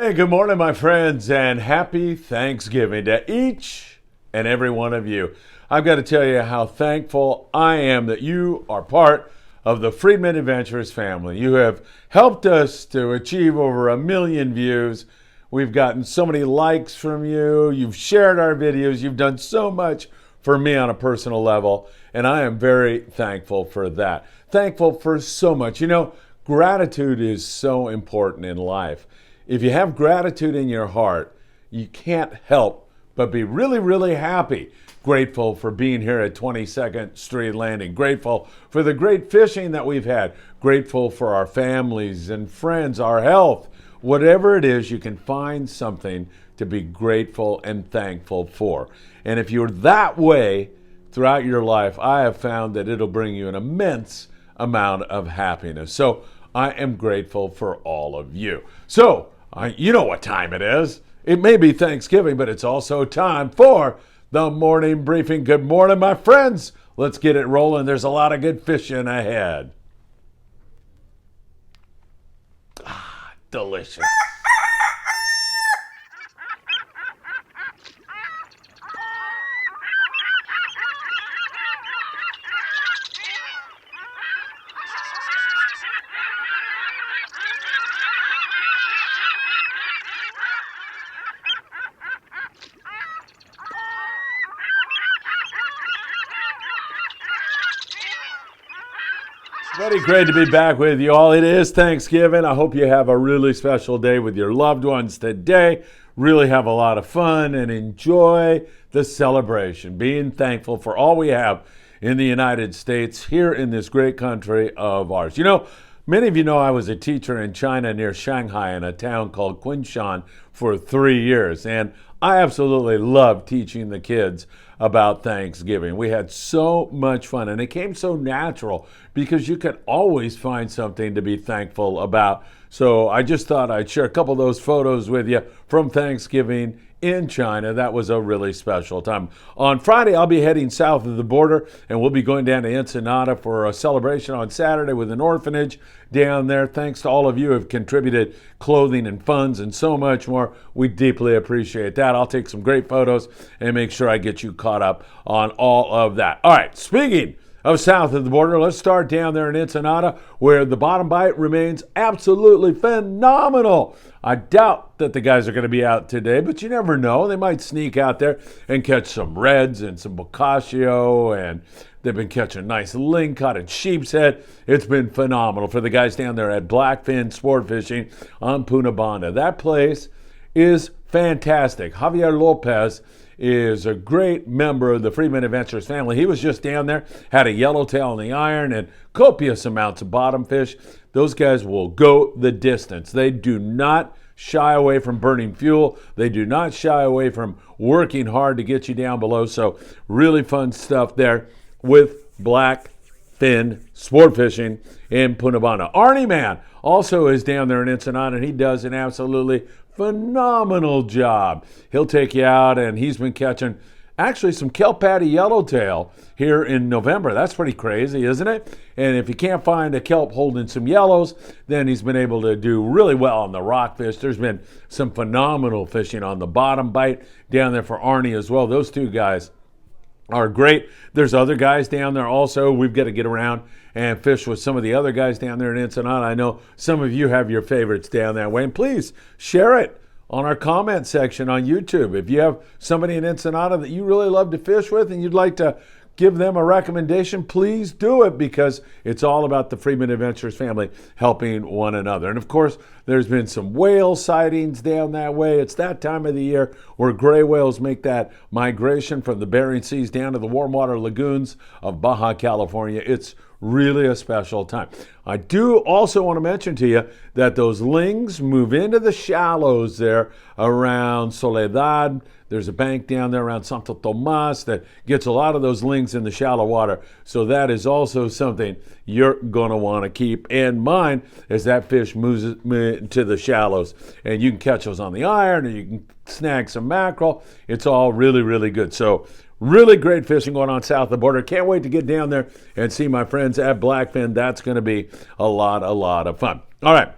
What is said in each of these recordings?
Hey, good morning, my friends, and happy Thanksgiving to each and every one of you. I've got to tell you how thankful I am that you are part of the Friedman Adventures family. You have helped us to achieve over 1 million views. We've gotten so many likes from you. You've shared our videos. You've done so much for me on a personal level, and I am very thankful for that. Thankful for so much. Gratitude is so important in life. If you have gratitude in your heart, you can't help but be really, really happy. Grateful for being here at 22nd Street Landing. Grateful for the great fishing that we've had. Grateful for our families and friends, our health. Whatever it is, you can find something to be grateful and thankful for. And if you're that way throughout your life, I have found that it'll bring you an immense amount of happiness. So I am grateful for all of you. So, you know what time it is. It may be Thanksgiving, but it's also time for the morning briefing. Good morning, my friends. Let's get it rolling. There's a lot of good fishing ahead. Delicious. Very great to be back with you all. It is Thanksgiving. I hope you have a really special day with your loved ones today. Really have a lot of fun and enjoy the celebration. Being thankful for all we have in the United States, here in this great country of ours. Many of you know I was a teacher in China near Shanghai in a town called Kunshan for 3 years. And I absolutely loved teaching the kids about Thanksgiving. We had so much fun, and it came so natural because you could always find something to be thankful about. So I just thought I'd share a couple of those photos with you from Thanksgiving in China. That was a really special time. On Friday, I'll be heading south of the border, and we'll be going down to Ensenada for a celebration on Saturday with an orphanage down there. Thanks to all of you who have contributed clothing and funds and so much more. We deeply appreciate that. I'll take some great photos and make sure I get you caught up on all of that. All right, speaking of south of the border, let's start down there in Ensenada, where the bottom bite remains absolutely phenomenal. I doubt that the guys are going to be out today, but you never know. They might sneak out there and catch some reds and some bocaccio, and they've been catching nice lingcod and sheep's head. It's been phenomenal for the guys down there at Bluefin Sport Fishing on Punta Banda. That place is fantastic. Javier Lopez is a great member of the Friedman Adventures family. He was just down there, had a yellowtail on the iron and copious amounts of bottom fish. Those guys will go the distance. They do not shy away from burning fuel. They do not shy away from working hard to get you down below. So really fun stuff there with Bluefin Sport Fishing in Punta Banda. Arnie Man also is down there in Ensenada, and he does an absolutely phenomenal job. He'll take you out, and he's been catching actually some kelp patty yellowtail here in November. That's pretty crazy, isn't it? And if you can't find a kelp holding some yellows, then he's been able to do really well on the rockfish. There's been some phenomenal fishing on the bottom bite down there for Arnie as well. Those two guys are great. There's other guys down there also. We've got to get around and fish with some of the other guys down there in Ensenada. I know some of you have your favorites down that way, and please share it on our comment section on YouTube. If you have somebody in Ensenada that you really love to fish with and you'd like to give them a recommendation, please do it, because it's all about the Friedman Adventures family helping one another. And of course, there's been some whale sightings down that way. It's that time of the year where gray whales make that migration from the Bering Seas down to the warm water lagoons of Baja California. It's really a special time. I do also want to mention to you that those lings move into the shallows there around Soledad. There's a bank down there around Santo Tomas that gets a lot of those lings in the shallow water. So that is also something you're going to want to keep in mind as that fish moves to the shallows. And you can catch those on the iron, or you can snag some mackerel. It's all really, really good. So really great fishing going on south of the border. Can't wait to get down there and see my friends at Bluefin. That's going to be a lot of fun. All right.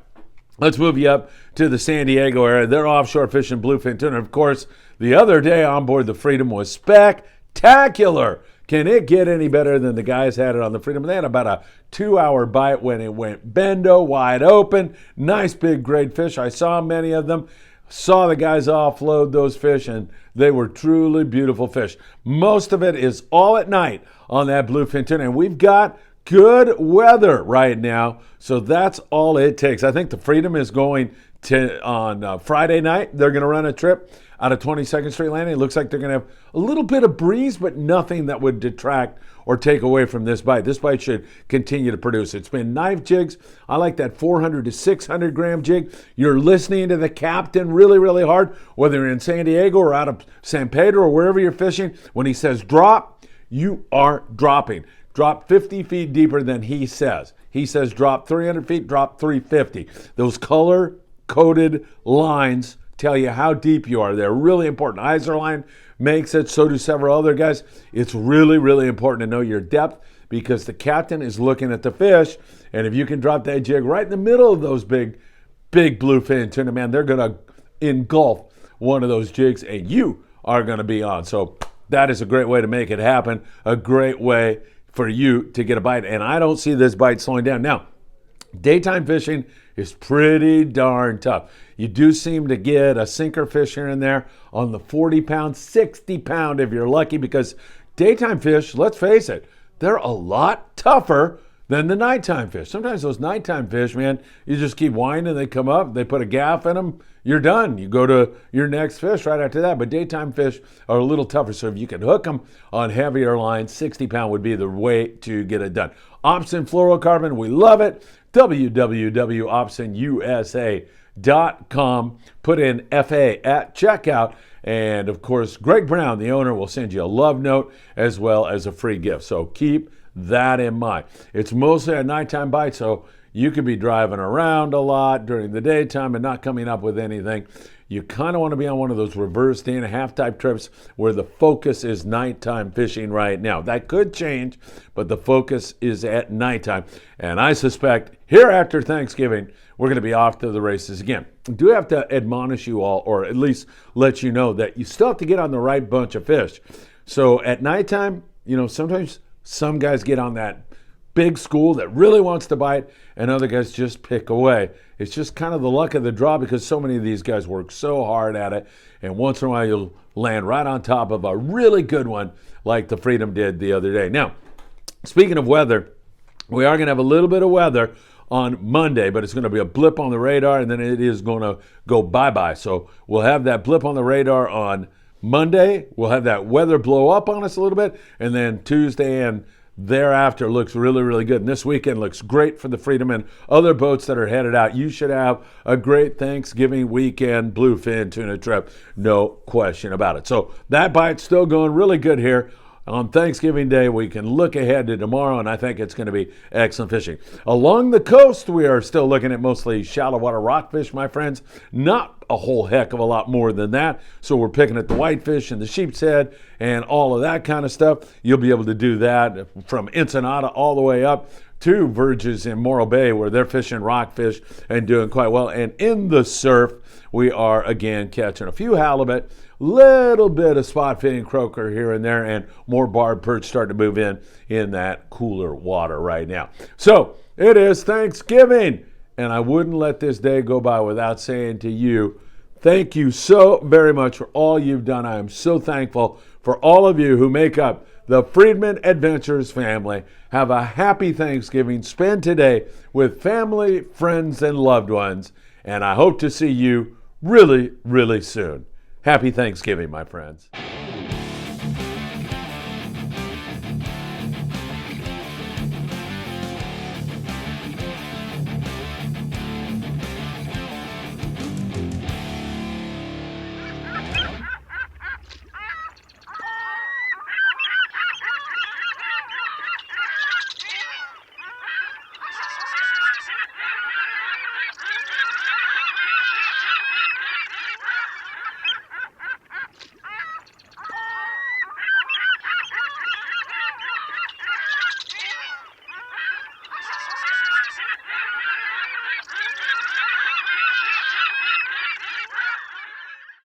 Let's move you up to the San Diego area. They're offshore fishing bluefin tuna. Of course, the other day on board the Freedom was spectacular. Can it get any better than the guys had it on the Freedom? They had about a 2-hour bite when it went bendo, wide open. Nice big grade fish. I saw many of them. Saw the guys offload those fish, and they were truly beautiful fish. Most of it is all at night on that bluefin tuna, and we've got good weather right now, so that's all it takes. I think the Freedom is going to on Friday night. They're going to run a trip out of 22nd Street Landing. It looks like they're going to have a little bit of breeze, but nothing that would detract or take away from this bite. This bite should continue to produce. It's been knife jigs. I like that 400 to 600 gram jig. You're listening to the captain really, really hard, whether you're in San Diego or out of San Pedro or wherever you're fishing. When he says drop, you are dropping. Drop 50 feet deeper than he says. He says drop 300 feet, drop 350. Those color-coded lines tell you how deep you are. They're really important. Iser line makes it, so do several other guys. It's really, really important to know your depth because the captain is looking at the fish, and if you can drop that jig right in the middle of those big bluefin tuna, man, they're going to engulf one of those jigs, and you are going to be on. So that is a great way to make it happen, a great way for you to get a bite, and I don't see this bite slowing down. Now, daytime fishing is pretty darn tough. You do seem to get a sinker fish here and there on the 40-pound, 60-pound if you're lucky, because daytime fish, let's face it, they're a lot tougher than the nighttime fish. Sometimes those nighttime fish, man, you just keep winding, they come up, they put a gaff in them, you're done. You go to your next fish right after that. But daytime fish are a little tougher, so if you can hook them on heavier lines, 60-pound would be the way to get it done. Opsin fluorocarbon, we love it. www.opsinusa.com. Put in FA at checkout. And, of course, Greg Brown, the owner, will send you a love note as well as a free gift. So keep that in mind. It's mostly a nighttime bite, so you could be driving around a lot during the daytime and not coming up with anything. You kind of want to be on one of those reverse day and a half type trips where the focus is nighttime fishing right now. That could change, but the focus is at nighttime. And I suspect here after Thanksgiving, we're going to be off to the races again. I do have to admonish you all, or at least let you know that you still have to get on the right bunch of fish. So at nighttime, sometimes some guys get on that big school that really wants to bite, and other guys just pick away. It's just kind of the luck of the draw because so many of these guys work so hard at it, and once in a while you'll land right on top of a really good one like the Freedom did the other day. Now, speaking of weather, we are going to have a little bit of weather on Monday, but it's going to be a blip on the radar, and then it is going to go bye-bye. So we'll have that blip on the radar on Monday. We'll have that weather blow up on us a little bit, and then Tuesday and thereafter looks really, really good. And this weekend looks great for the Freedom and other boats that are headed out. You should have a great Thanksgiving weekend bluefin tuna trip, no question about it. So that bite's still going really good here. On Thanksgiving Day, we can look ahead to tomorrow, and I think it's going to be excellent fishing. Along the coast, we are still looking at mostly shallow water rockfish, my friends. Not a whole heck of a lot more than that. So we're picking at the whitefish and the sheep's head and all of that kind of stuff. You'll be able to do that from Ensenada all the way up to Verges in Morro Bay, where they're fishing rockfish and doing quite well. And in the surf, we are again catching a few halibut, little bit of spot fitting croaker here and there, and more barb perch starting to move in that cooler water right now. So it is Thanksgiving, and I wouldn't let this day go by without saying to you, thank you so very much for all you've done. I am so thankful for all of you who make up the Friedman Adventures family. Have a happy Thanksgiving. Spend today with family, friends, and loved ones, and I hope to see you really, really soon. Happy Thanksgiving, my friends.